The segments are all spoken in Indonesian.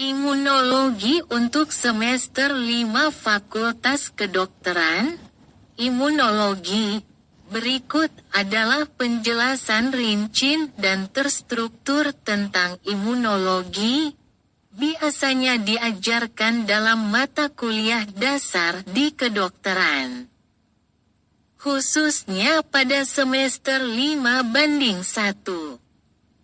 Imunologi untuk semester 5 Fakultas Kedokteran, Imunologi. Berikut adalah penjelasan rinci dan terstruktur tentang imunologi. Biasanya diajarkan dalam mata kuliah dasar di kedokteran. Khususnya pada semester 5/1.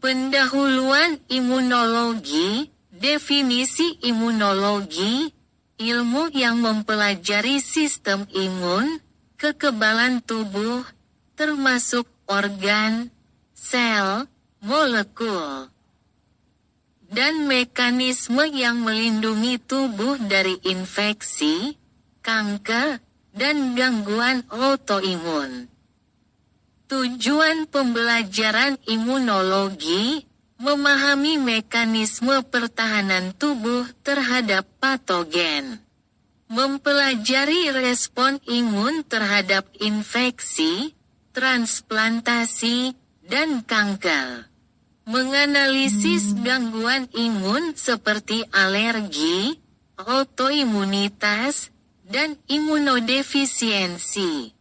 Pendahuluan imunologi. Definisi imunologi, ilmu yang mempelajari sistem imun, kekebalan tubuh, termasuk organ, sel, molekul, dan mekanisme yang melindungi tubuh dari infeksi, kanker, dan gangguan autoimun. Tujuan pembelajaran imunologi, memahami mekanisme pertahanan tubuh terhadap patogen. Mempelajari respon imun terhadap infeksi, transplantasi, dan kanker. Menganalisis gangguan imun seperti alergi, autoimunitas, dan imunodefisiensi.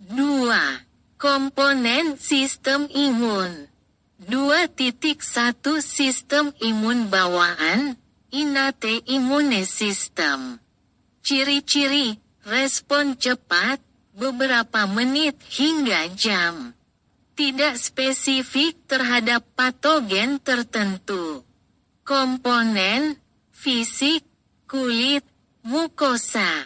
2. Komponen sistem imun. 2.1 Sistem imun bawaan, innate immune system. Ciri-ciri, respon cepat, beberapa menit hingga jam. Tidak spesifik terhadap patogen tertentu. Komponen, fisik, kulit, mukosa.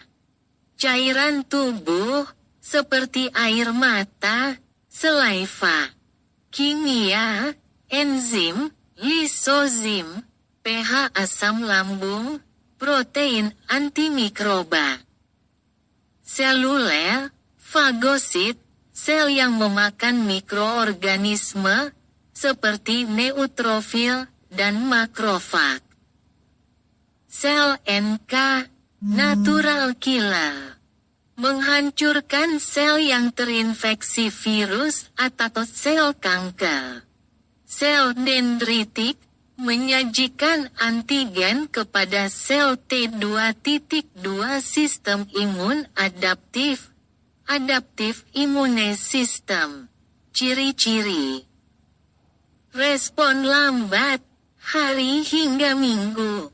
Cairan tubuh, seperti air mata, saliva. Kimia, enzim, lisozim, pH asam lambung, protein antimikroba. Seluler, fagosit, sel yang memakan mikroorganisme, seperti neutrofil dan makrofag. Sel NK, natural killer. Menghancurkan sel yang terinfeksi virus atau sel kanker. Sel dendritik, menyajikan antigen kepada sel T2.2 sistem imun adaptif. Adaptif immune system. Ciri-ciri. Respon lambat, hari hingga minggu.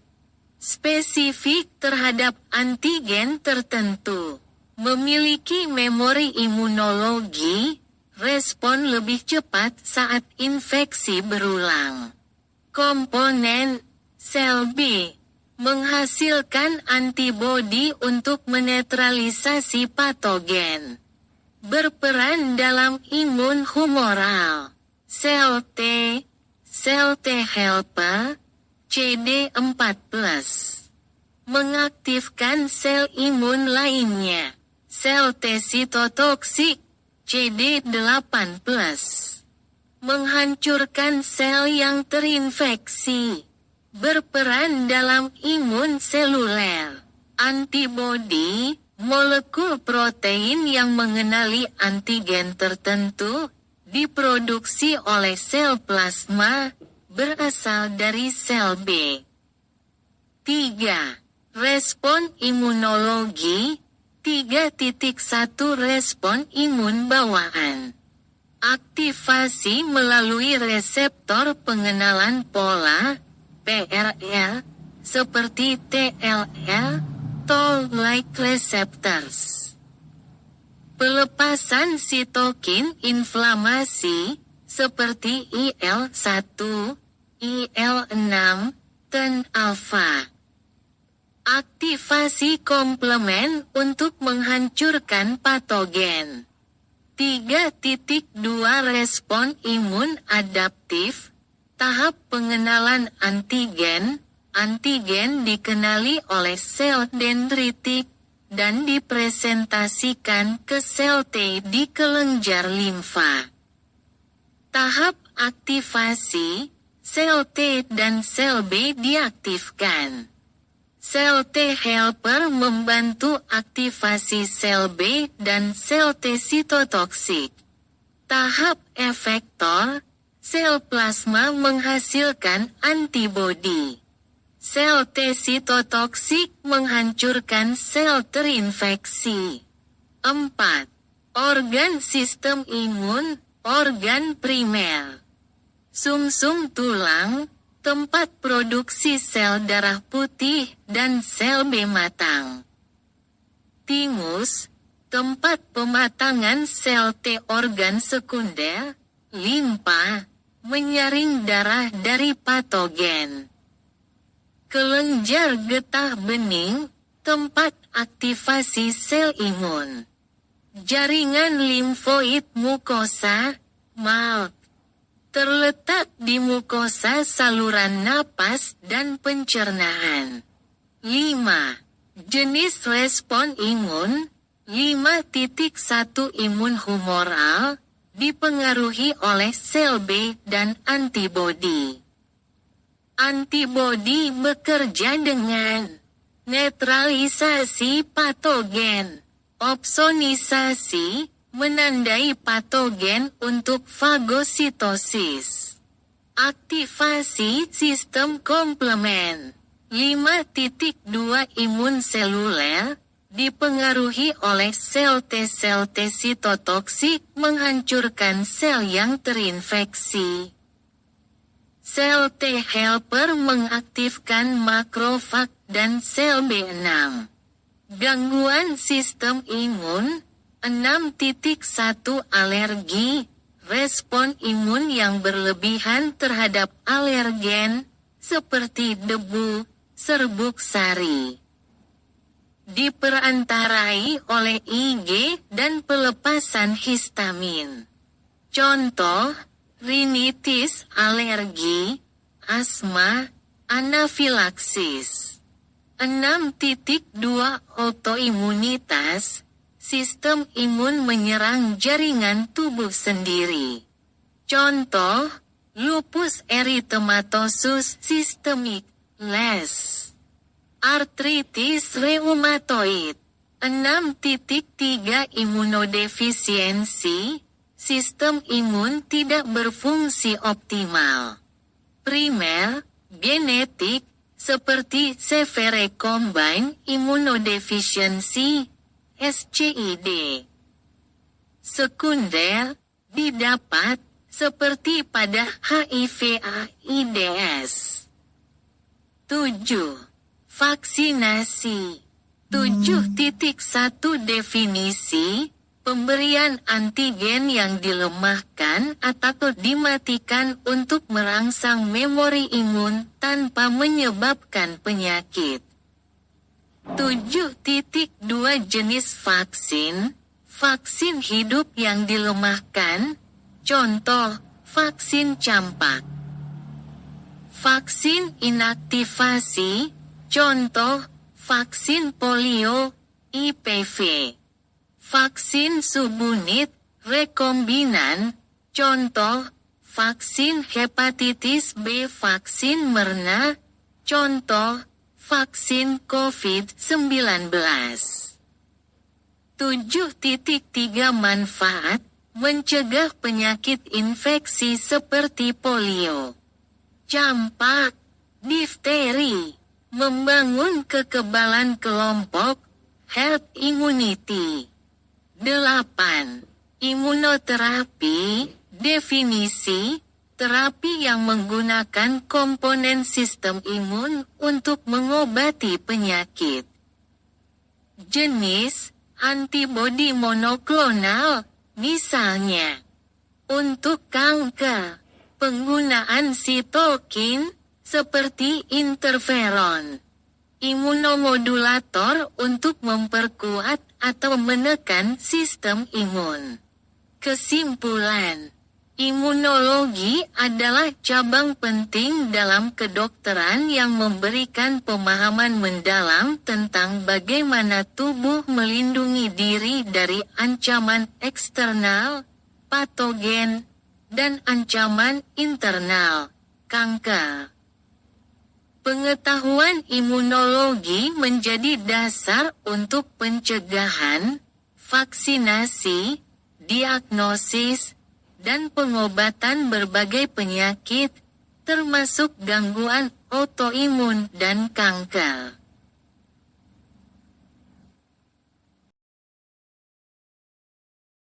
Spesifik terhadap antigen tertentu. Memiliki memori imunologi, respon lebih cepat saat infeksi berulang. Komponen, sel B, menghasilkan antibodi untuk menetralisasi patogen. Berperan dalam imun humoral. Sel T helper, CD4+. Mengaktifkan sel imun lainnya. Sel T sitotoksik, CD8+. Menghancurkan sel yang terinfeksi. Berperan dalam imun seluler. Antibodi, molekul protein yang mengenali antigen tertentu, diproduksi oleh sel plasma, berasal dari sel B. 3. Respon imunologi. 3.1 Respon imun bawaan. Aktivasi melalui reseptor pengenalan pola, PRL, seperti TLL, Toll-like receptors. Pelepasan sitokin inflamasi, seperti IL-1, IL-6, dan alfa. Aktivasi komplement untuk menghancurkan patogen. 3.2 Respon imun adaptif. Tahap pengenalan antigen. Antigen dikenali oleh sel dendritik dan dipresentasikan ke sel T di kelenjar limfa. Tahap aktivasi, sel T dan sel B diaktifkan. Sel T helper membantu aktivasi sel B dan sel T sitotoksik. Tahap efektor, sel plasma menghasilkan antibodi. Sel T sitotoksik menghancurkan sel terinfeksi. 4. Organ sistem imun, organ primer. Sumsum tulang, tempat produksi sel darah putih dan sel B matang. Tingus, tempat pematangan sel T. Organ sekunder, limpa, menyaring darah dari patogen. Kelenjar getah bening, tempat aktivasi sel imun. Jaringan limfoid mukosa, MALK, terletak di mukosa saluran napas dan pencernaan. 5. Jenis respon imun, 5.1 imun humoral, dipengaruhi oleh sel B dan antibodi. Antibodi bekerja dengan netralisasi patogen, opsonisasi, menandai patogen untuk fagositosis. Aktivasi sistem komplement. 5.2 imun seluler, dipengaruhi oleh sel T. Sel T sitotoksik menghancurkan sel yang terinfeksi. Sel T helper mengaktifkan makrofag dan sel B6. Gangguan sistem imun, 6.1 alergi, respon imun yang berlebihan terhadap alergen, seperti debu, serbuk sari. Diperantarai oleh IG dan pelepasan histamin. Contoh, rinitis, alergi, asma, anafilaksis. 6.2 autoimunitas, sistem imun menyerang jaringan tubuh sendiri. Contoh, lupus eritematosus sistemik, LES. Artritis reumatoid. 6.3 imunodefisiensi, sistem imun tidak berfungsi optimal. Primer, genetik, seperti severe combined immunodeficiency, SCID. Sekunder, didapat, seperti pada HIV/AIDS. 7. Vaksinasi. 7.1 definisi, pemberian antigen yang dilemahkan atau dimatikan untuk merangsang memori imun tanpa menyebabkan penyakit. 7.2 jenis vaksin, vaksin hidup yang dilemahkan, contoh, vaksin campak. Vaksin inaktivasi, contoh, vaksin polio, IPV. Vaksin subunit, rekombinan, contoh, vaksin hepatitis B. Vaksin MERNA, contoh, vaksin COVID-19. 7.3 manfaat, mencegah penyakit infeksi seperti polio, campak, difteri, membangun kekebalan kelompok, herd immunity. 8. Imunoterapi, definisi, terapi yang menggunakan komponen sistem imun untuk mengobati penyakit. Jenis, antibodi monoklonal, misalnya. Untuk kanker, penggunaan sitokin, seperti interferon. Imunomodulator untuk memperkuat atau menekan sistem imun. Kesimpulan, imunologi adalah cabang penting dalam kedokteran yang memberikan pemahaman mendalam tentang bagaimana tubuh melindungi diri dari ancaman eksternal, patogen, dan ancaman internal, kanker. Pengetahuan imunologi menjadi dasar untuk pencegahan, vaksinasi, diagnosis, dan pengobatan berbagai penyakit, termasuk gangguan autoimun dan kanker.